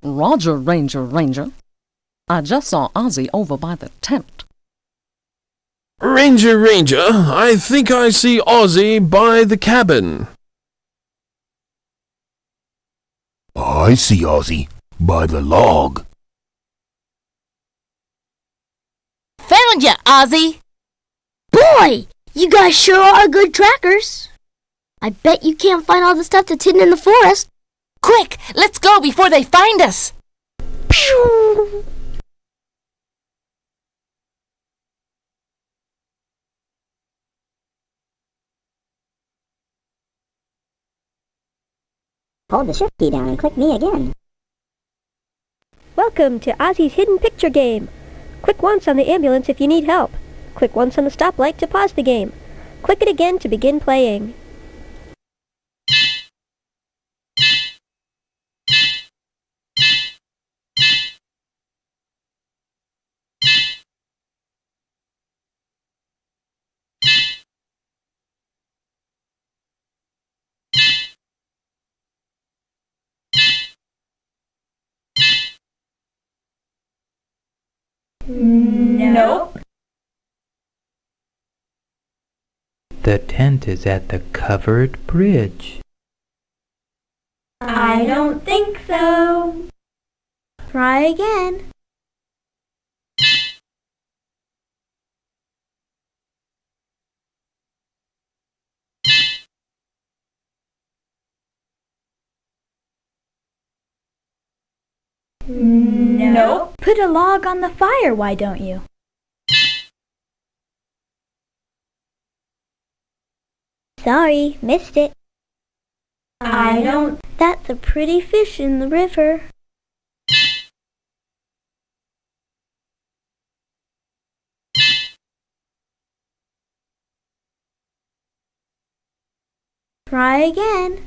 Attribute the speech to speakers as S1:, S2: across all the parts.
S1: Roger, Ranger, Ranger. I just saw Ozzie over by the tent.
S2: Ranger, Ranger, I think I see Ozzie by the cabin.
S3: I see Ozzie by the log.
S4: Found ya, Ozzie!
S5: Boy, you guys sure are good trackers. I bet you can't find all the stuff that's hidden in the forest.
S4: Quick, let's go before they find us!
S5: Pew!
S6: Hold the shift key down and click me again.
S7: Welcome to Ozzie's Hidden Picture Game. Click once on the ambulance if you need help. Click once on the stoplight to pause the game. Click it again to begin playing.
S8: Nope.
S9: The tent is at the covered bridge.
S8: I don't think so.
S5: Try again.
S8: Nope. Put a log on the fire, why don't you?
S5: Sorry, missed it.
S8: I don't.
S5: That's a pretty fish in the river. Try again.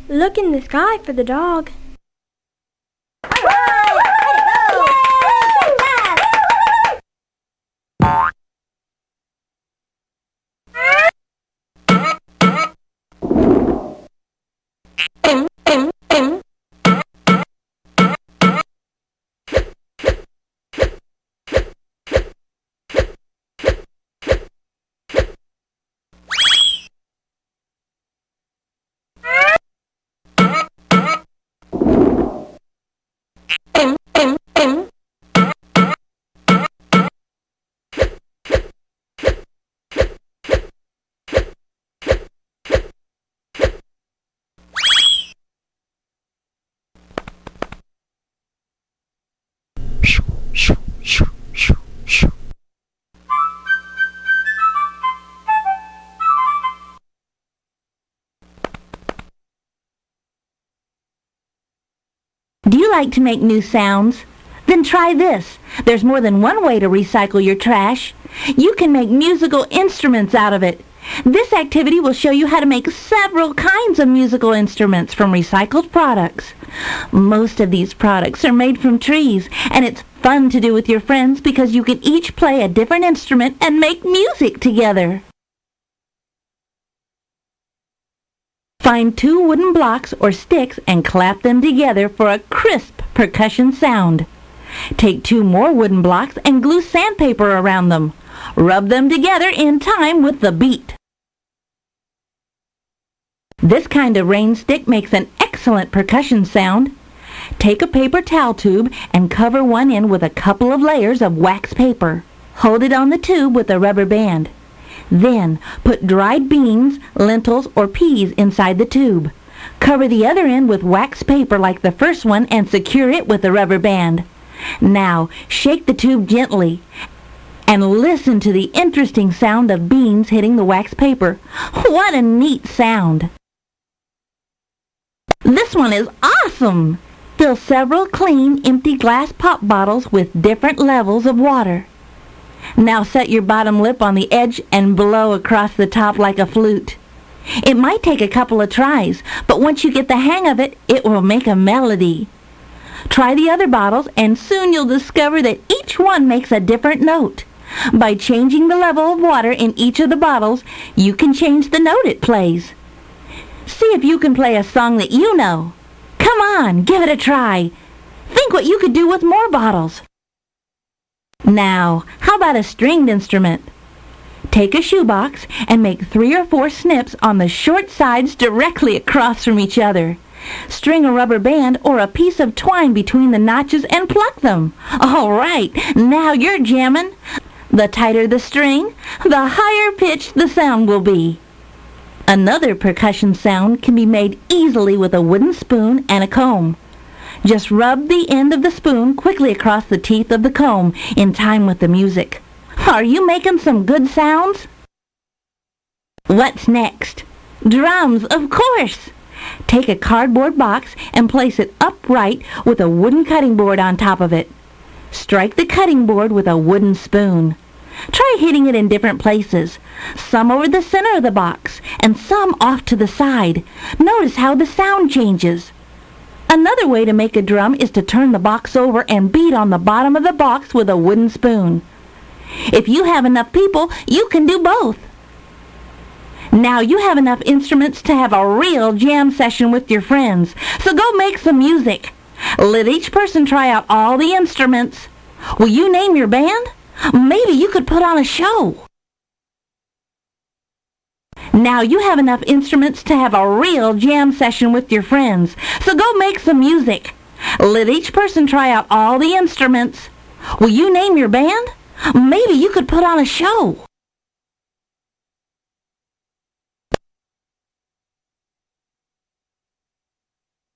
S7: Look in the sky for the dog.
S4: Do you like to make new sounds? Then try this. There's more than one way to recycle your trash. You can make musical instruments out of it. This activity will show you how to make several kinds of musical instruments from recycled products. Most of these products are made from trees, and it's fun to do with your friends because you can each play a different instrument and make music together. Find 2 wooden blocks or sticks and clap them together for a crisp percussion sound. Take 2 more wooden blocks and glue sandpaper around them. Rub them together in time with the beat. This kind of rain stick makes an excellent percussion sound. Take a paper towel tube and cover one end with a couple of layers of wax paper. Hold it on the tube with a rubber band. Then, put dried beans, lentils, or peas inside the tube. Cover the other end with wax paper like the first one and secure it with a rubber band. Now, shake the tube gently and listen to the interesting sound of beans hitting the wax paper. What a neat sound! This one is awesome! Fill several clean, empty glass pop bottles with different levels of water. Now set your bottom lip on the edge and blow across the top like a flute. It might take a couple of tries, but once you get the hang of it, it will make a melody. Try the other bottles, and soon you'll discover that each one makes a different note. By changing the level of water in each of the bottles, you can change the note it plays. See if you can play a song that you know. Come on, give it a try. Think what you could do with more bottles. Now, how about a stringed instrument? Take a shoebox and make 3 or 4 snips on the short sides directly across from each other. String a rubber band or a piece of twine between the notches and pluck them. All right, now you're jamming. The tighter the string, the higher pitched the sound will be. Another percussion sound can be made easily with a wooden spoon and a comb. Just rub the end of the spoon quickly across the teeth of the comb in time with the music. Are you making some good sounds? What's next? Drums, of course! Take a cardboard box and place it upright with a wooden cutting board on top of it. Strike the cutting board with a wooden spoon. Try hitting it in different places, some over the center of the box and some off to the side. Notice how the sound changes. Another way to make a drum is to turn the box over and beat on the bottom of the box with a wooden spoon. If you have enough people, you can do both. Now you have enough instruments to have a real jam session with your friends, so go make some music. Let each person try out all the instruments. Will you name your band? Maybe you could put on a show. Now you have enough instruments to have a real jam session with your friends, so go make some music. Let each person try out all the instruments. Will you name your band? Maybe you could put on a show.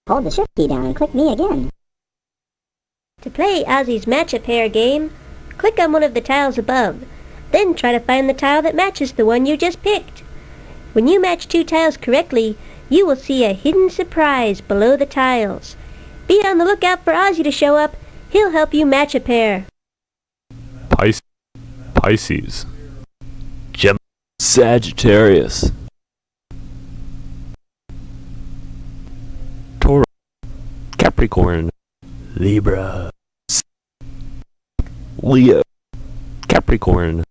S6: Hold the shift key down and click me again.
S7: To play Ozzie's Match-A-Pair game, click on one of the tiles above. Then try to find the tile that matches the one you just picked. When you match 2 tiles correctly, you will see a hidden surprise below the tiles. Be on the lookout for Ozzie to show up. He'll help you match a pair.
S2: Pisces, Sagittarius, Taurus, Capricorn, Libra, Leo, Capricorn,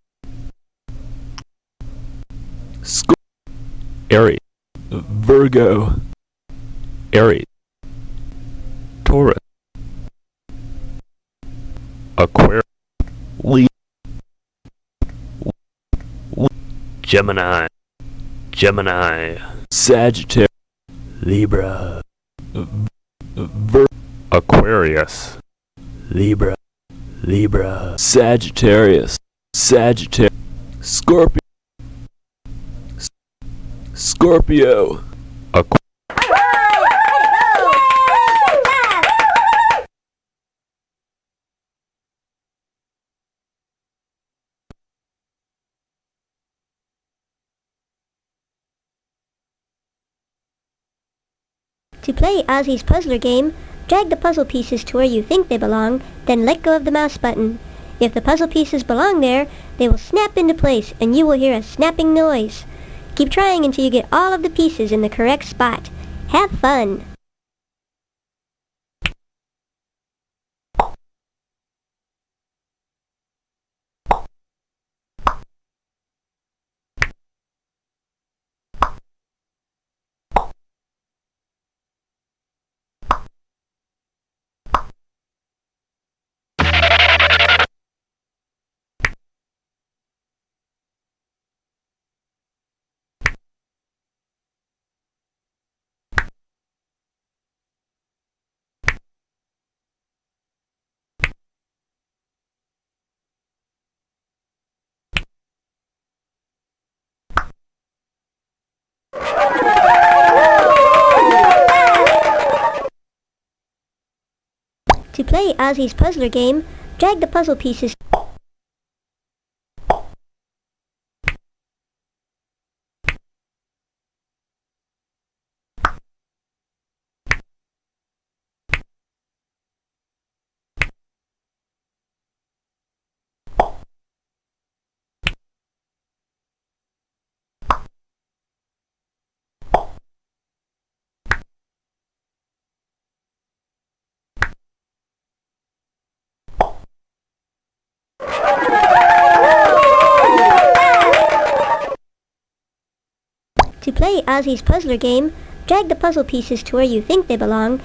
S2: Aries, Virgo, Aries, Taurus, Aquarius, Leo, Gemini, Sagittarius, Libra, Aquarius, Libra, Sagittarius, Scorpio,
S7: To play Ozzie's Puzzler game, drag the puzzle pieces to where you think they belong, then let go of the mouse button. If the puzzle pieces belong there, they will snap into place and you will hear a snapping noise. Keep trying until you get all of the pieces in the correct spot. Have fun! To play Ozzie's Puzzler game, drag the puzzle pieces To play Ozzie's Puzzler game, drag the puzzle pieces to where you think they belong,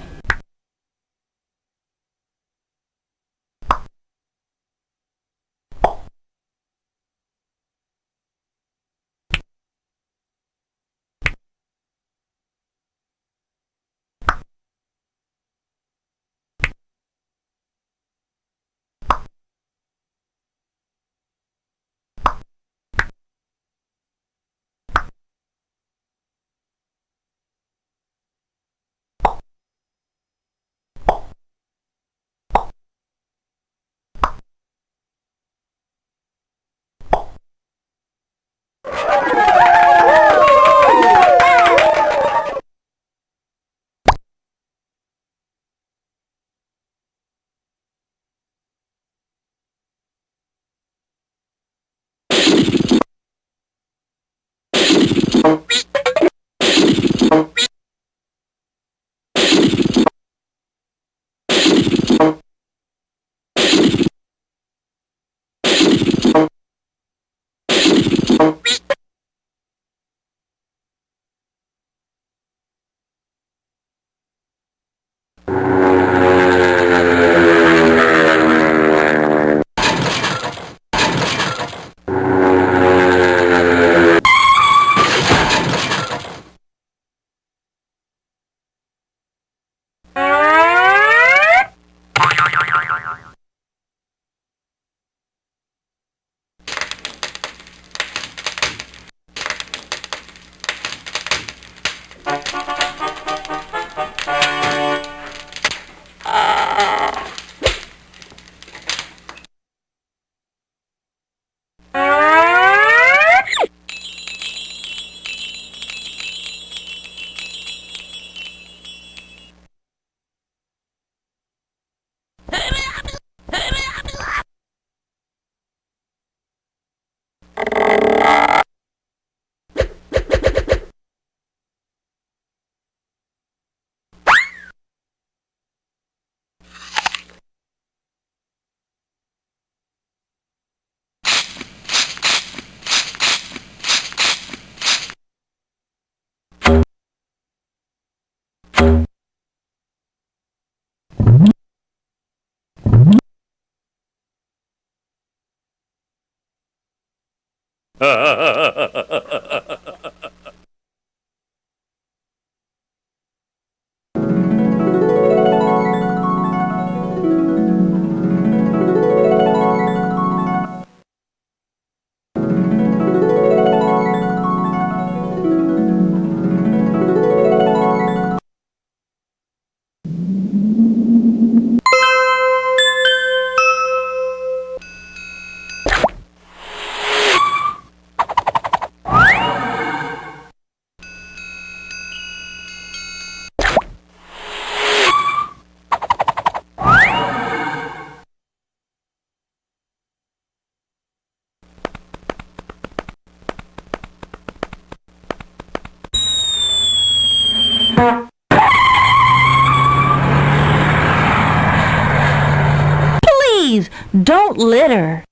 S4: Please, don't litter.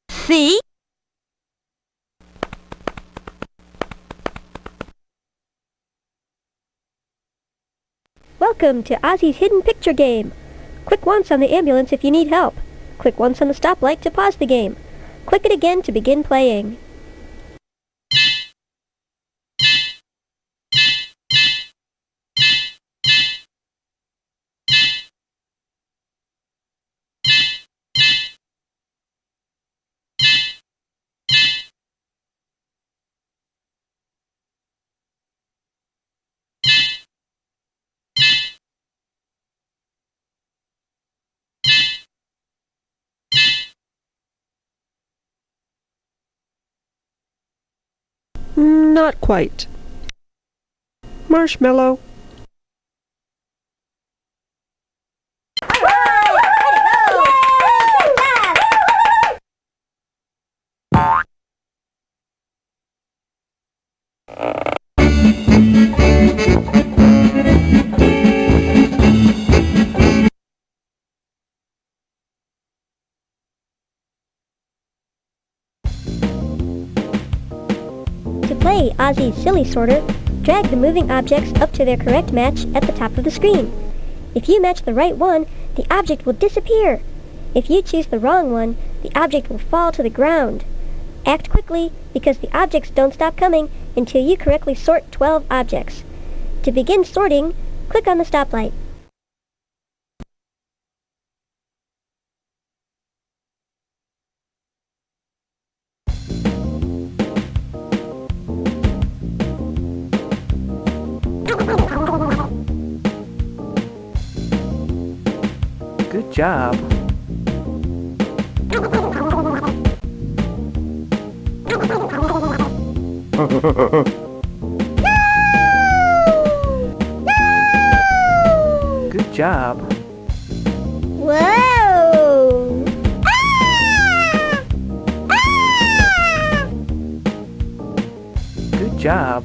S4: See?
S7: Welcome to Ozzie's Hidden Picture Game. Click once on the ambulance if you need help. Click once on the stoplight to pause the game. Click it again to begin playing.
S10: Not quite. Marshmallow.
S7: To play Ozzie's Silly Sorter, drag the moving objects up to their correct match at the top of the screen. If you match the right one, the object will disappear. If you choose the wrong one, the object will fall to the ground. Act quickly, because the objects don't stop coming until you correctly sort 12 objects. To begin sorting, click on the stoplight.
S9: Good job. Good job.
S7: Whoa!
S9: Good job.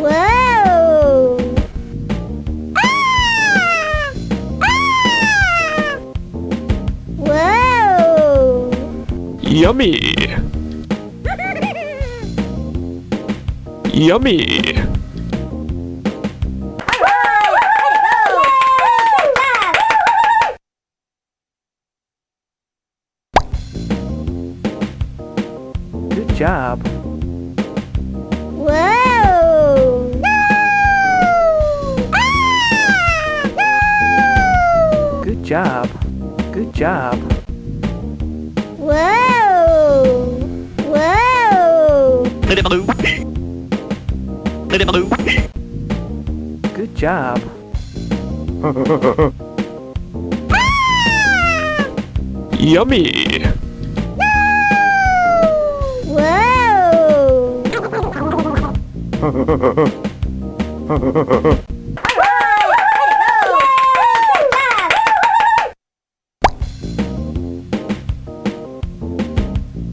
S7: Whoa! Whoa!
S2: Yummy! Yummy!
S9: Good job.
S7: Whoa!
S9: Good job. Good job.
S7: Whoa! Whoa!
S9: Good job.
S2: Yummy!
S7: Whoa!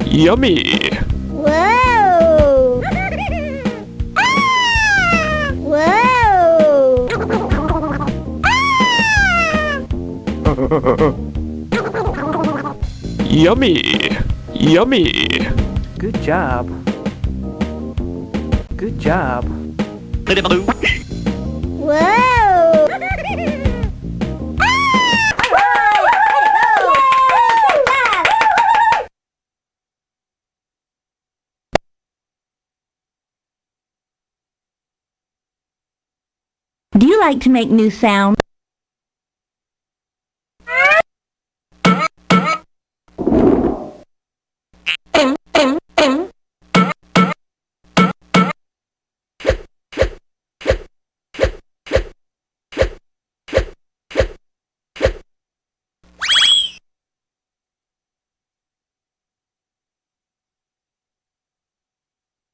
S2: Yummy!
S7: Whoa! Whoa!
S2: Yummy! Yummy!
S9: Good job. Good job.
S7: Whoa!
S4: Do you like to make new sounds?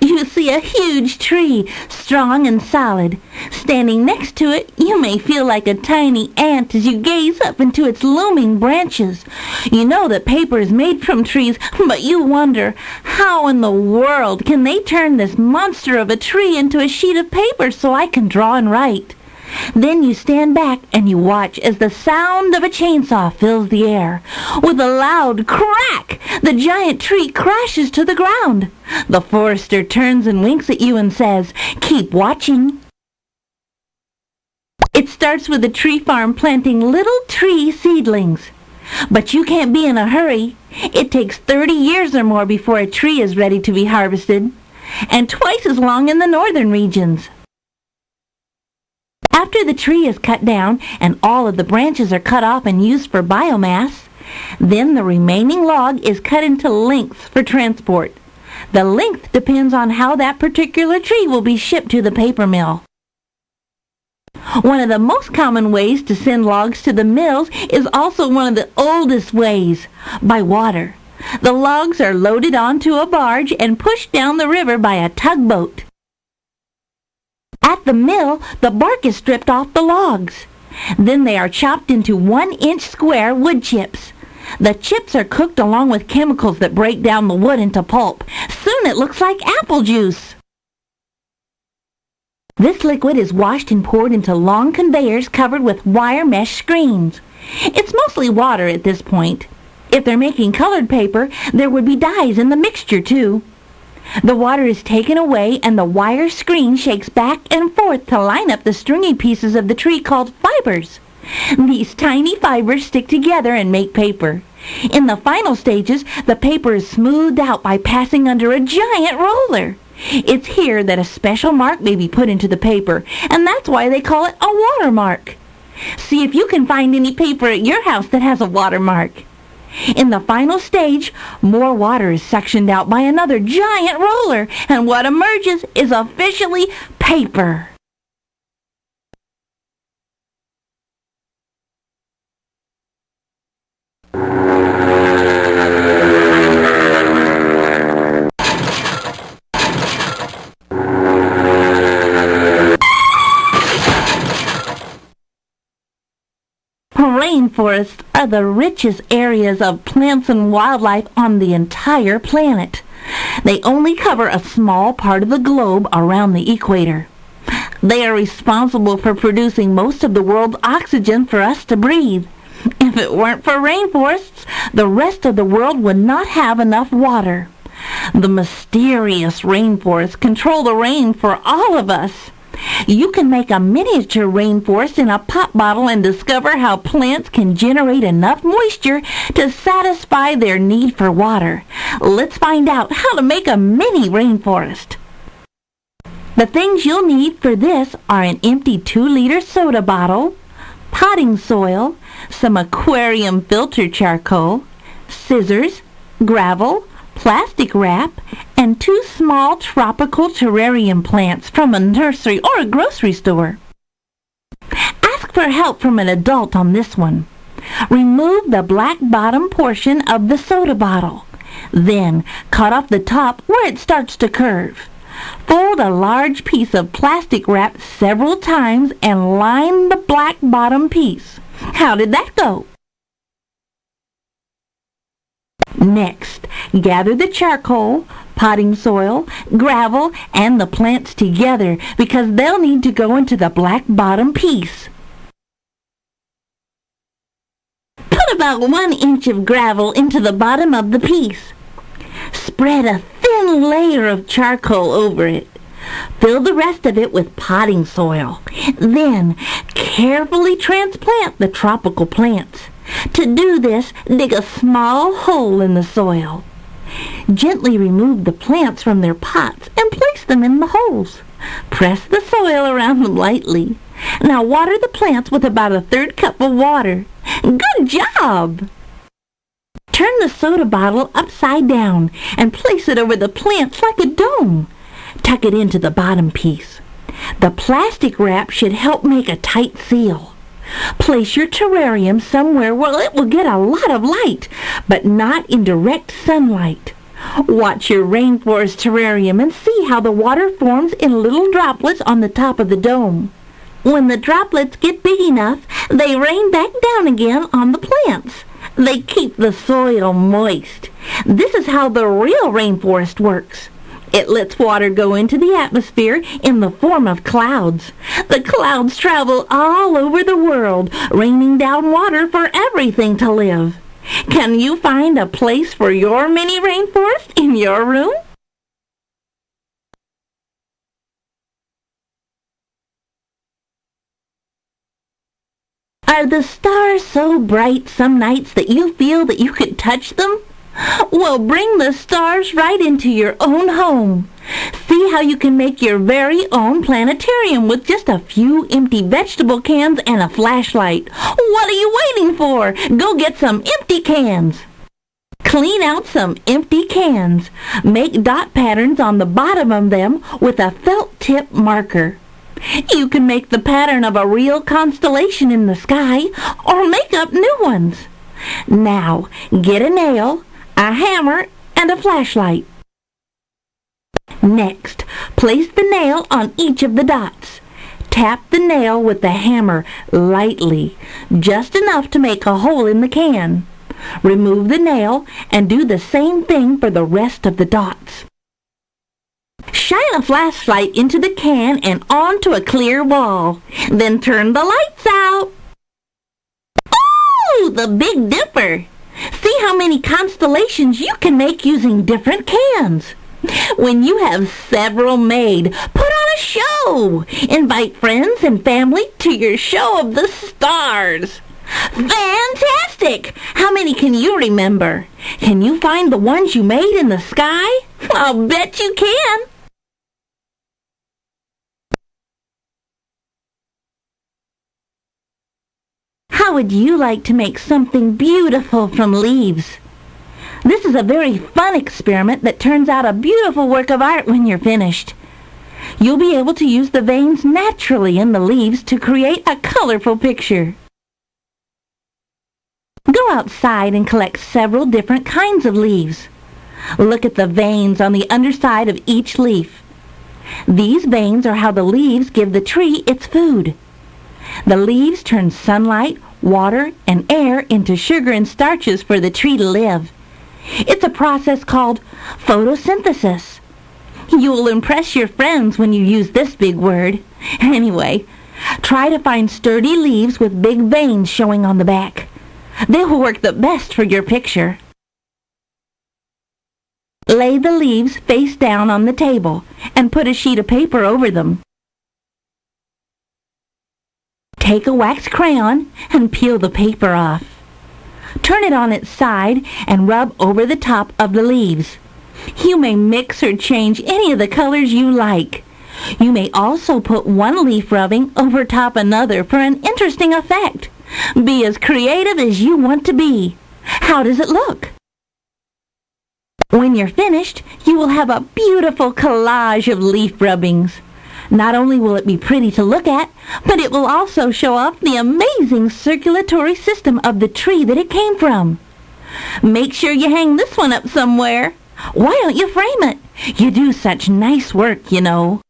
S4: You see a huge tree, strong and solid. Standing next to it, you may feel like a tiny ant as you gaze up into its looming branches. You know that paper is made from trees, but you wonder, how in the world can they turn this monster of a tree into a sheet of paper so I can draw and write? Then you stand back and you watch as the sound of a chainsaw fills the air. With a loud crack, the giant tree crashes to the ground. The forester turns and winks at you and says, "Keep watching." It starts with the tree farm planting little tree seedlings. But you can't be in a hurry. It takes 30 years or more before a tree is ready to be harvested, and twice as long in the northern regions. After the tree is cut down and all of the branches are cut off and used for biomass, then the remaining log is cut into lengths for transport. The length depends on how that particular tree will be shipped to the paper mill. One of the most common ways to send logs to the mills is also one of the oldest ways, by water. The logs are loaded onto a barge and pushed down the river by a tugboat. At the mill, the bark is stripped off the logs. Then they are chopped into 1-inch square wood chips. The chips are cooked along with chemicals that break down the wood into pulp. Soon it looks like apple juice. This liquid is washed and poured into long conveyors covered with wire mesh screens. It's mostly water at this point. If they're making colored paper, there would be dyes in the mixture too. The water is taken away and the wire screen shakes back and forth to line up the stringy pieces of the tree called fibers. These tiny fibers stick together and make paper. In the final stages, the paper is smoothed out by passing under a giant roller. It's here that a special mark may be put into the paper, and that's why they call it a watermark. See if you can find any paper at your house that has a watermark. In the final stage, more water is suctioned out by another giant roller, and what emerges is officially paper. Rainforests are the richest areas of plants and wildlife on the entire planet. They only cover a small part of the globe around the equator. They are responsible for producing most of the world's oxygen for us to breathe. If it weren't for rainforests, the rest of the world would not have enough water. The mysterious rainforests control the rain for all of us. You can make a miniature rainforest in a pop bottle and discover how plants can generate enough moisture to satisfy their need for water. Let's find out how to make a mini rainforest. The things you'll need for this are an empty 2-liter soda bottle, potting soil, some aquarium filter charcoal, scissors, gravel, plastic wrap, and 2 small tropical terrarium plants from a nursery or a grocery store. Ask for help from an adult on this one. Remove the black bottom portion of the soda bottle. Then cut off the top where it starts to curve. Fold a large piece of plastic wrap several times and line the black bottom piece. How did that go? Next, gather the charcoal, potting soil, gravel, and the plants together because they'll need to go into the black bottom piece. Put about 1 inch of gravel into the bottom of the piece. Spread a thin layer of charcoal over it. Fill the rest of it with potting soil. Then, carefully transplant the tropical plants. To do this, dig a small hole in the soil. Gently remove the plants from their pots and place them in the holes. Press the soil around them lightly. Now water the plants with about 1/3 cup of water. Good job! Turn the soda bottle upside down and place it over the plants like a dome. Tuck it into the bottom piece. The plastic wrap should help make a tight seal. Place your terrarium somewhere where it will get a lot of light, but not in direct sunlight. Watch your rainforest terrarium and see how the water forms in little droplets on the top of the dome. When the droplets get big enough, they rain back down again on the plants. They keep the soil moist. This is how the real rainforest works. It lets water go into the atmosphere in the form of clouds. The clouds travel all over the world, raining down water for everything to live. Can you find a place for your mini rainforest in your room? Are the stars so bright some nights that you feel that you could touch them? Well, bring the stars right into your own home. See how you can make your very own planetarium with just a few empty vegetable cans and a flashlight. What are you waiting for? Go get some empty cans. Clean out some empty cans. Make dot patterns on the bottom of them with a felt tip marker. You can make the pattern of a real constellation in the sky or make up new ones. Now, get a nail, a hammer, and a flashlight. Next, place the nail on each of the dots. Tap the nail with the hammer lightly, just enough to make a hole in the can. Remove the nail and do the same thing for the rest of the dots. Shine a flashlight into the can and onto a clear wall. Then turn the lights out. Ooh, the Big Dipper! See how many constellations you can make using different cans. When you have several made, put on a show. Invite friends and family to your show of the stars. Fantastic! How many can you remember? Can you find the ones you made in the sky? I'll bet you can. How would you like to make something beautiful from leaves? This is a very fun experiment that turns out a beautiful work of art when you're finished. You'll be able to use the veins naturally in the leaves to create a colorful picture. Go outside and collect several different kinds of leaves. Look at the veins on the underside of each leaf. These veins are how the leaves give the tree its food. The leaves turn sunlight, water, and air into sugar and starches for the tree to live. It's a process called photosynthesis. You will impress your friends when you use this big word. Anyway, try to find sturdy leaves with big veins showing on the back. They will work the best for your picture. Lay the leaves face down on the table and put a sheet of paper over them. Take a wax crayon and peel the paper off. Turn it on its side and rub over the top of the leaves. You may mix or change any of the colors you like. You may also put one leaf rubbing over top another for an interesting effect. Be as creative as you want to be. How does it look? When you're finished, you will have a beautiful collage of leaf rubbings. Not only will it be pretty to look at, but it will also show off the amazing circulatory system of the tree that it came from. Make sure you hang this one up somewhere. Why don't you frame it? You do such nice work, you know.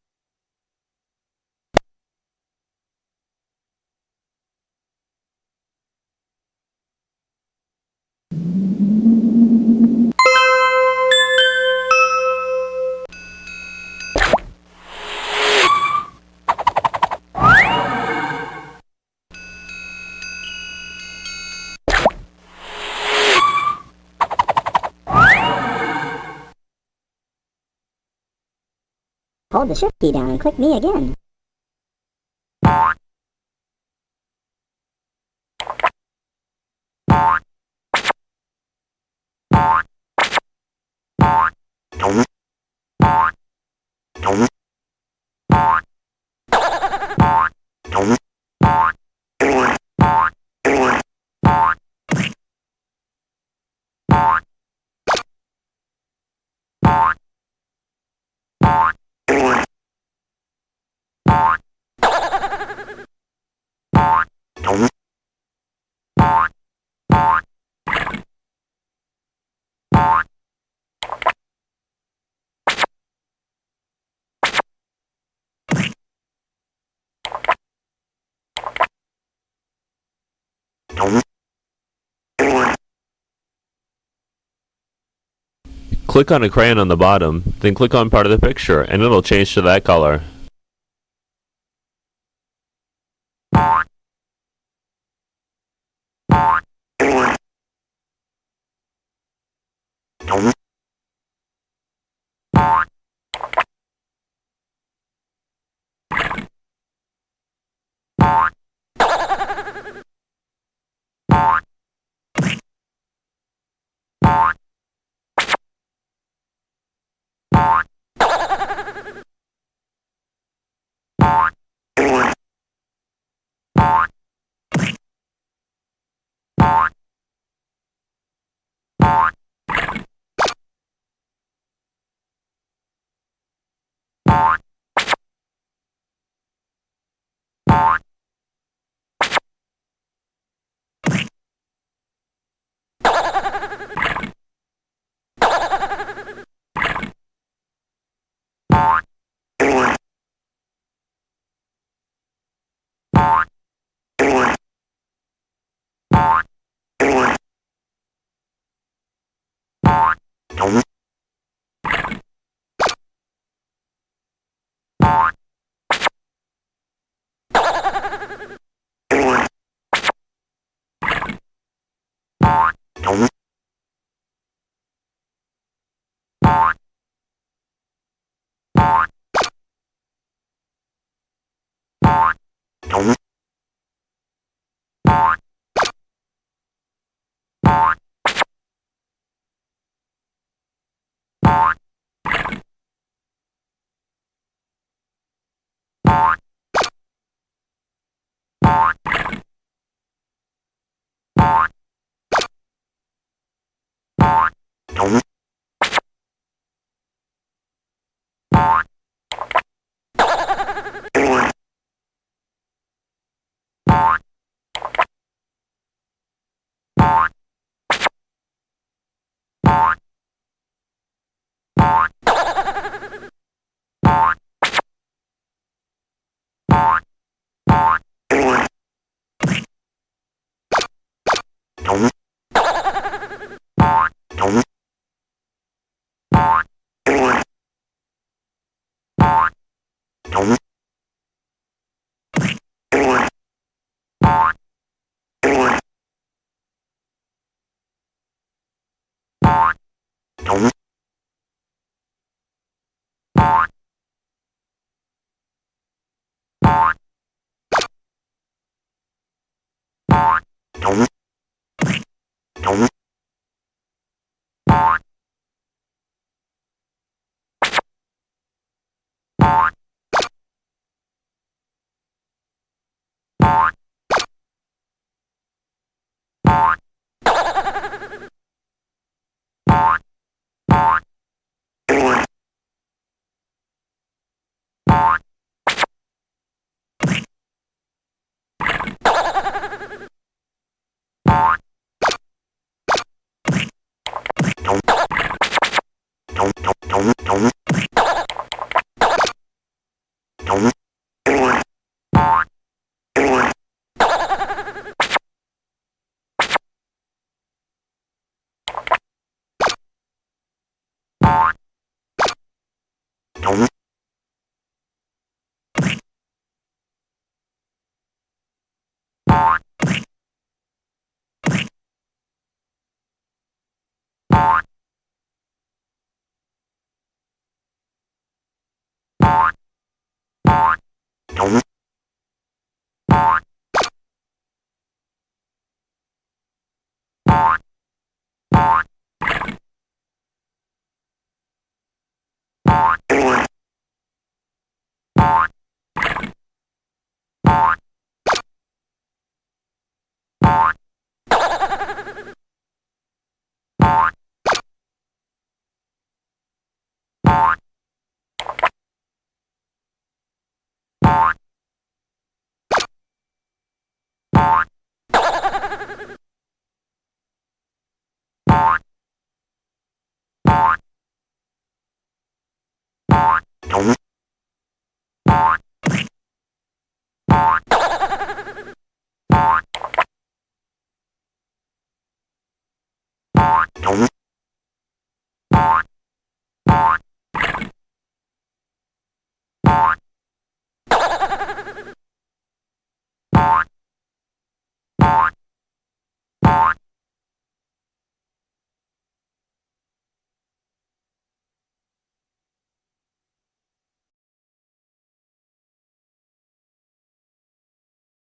S6: Hold the shift key down and click me again.
S10: Click on a crayon on the bottom, then click on part of the picture, and it'll change to that color.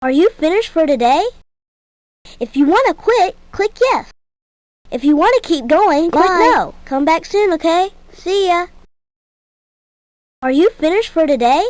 S5: Are you finished for today? If you want to quit, click yes. If you want to keep going, click no. Come back soon, okay? See ya. Are you finished for today?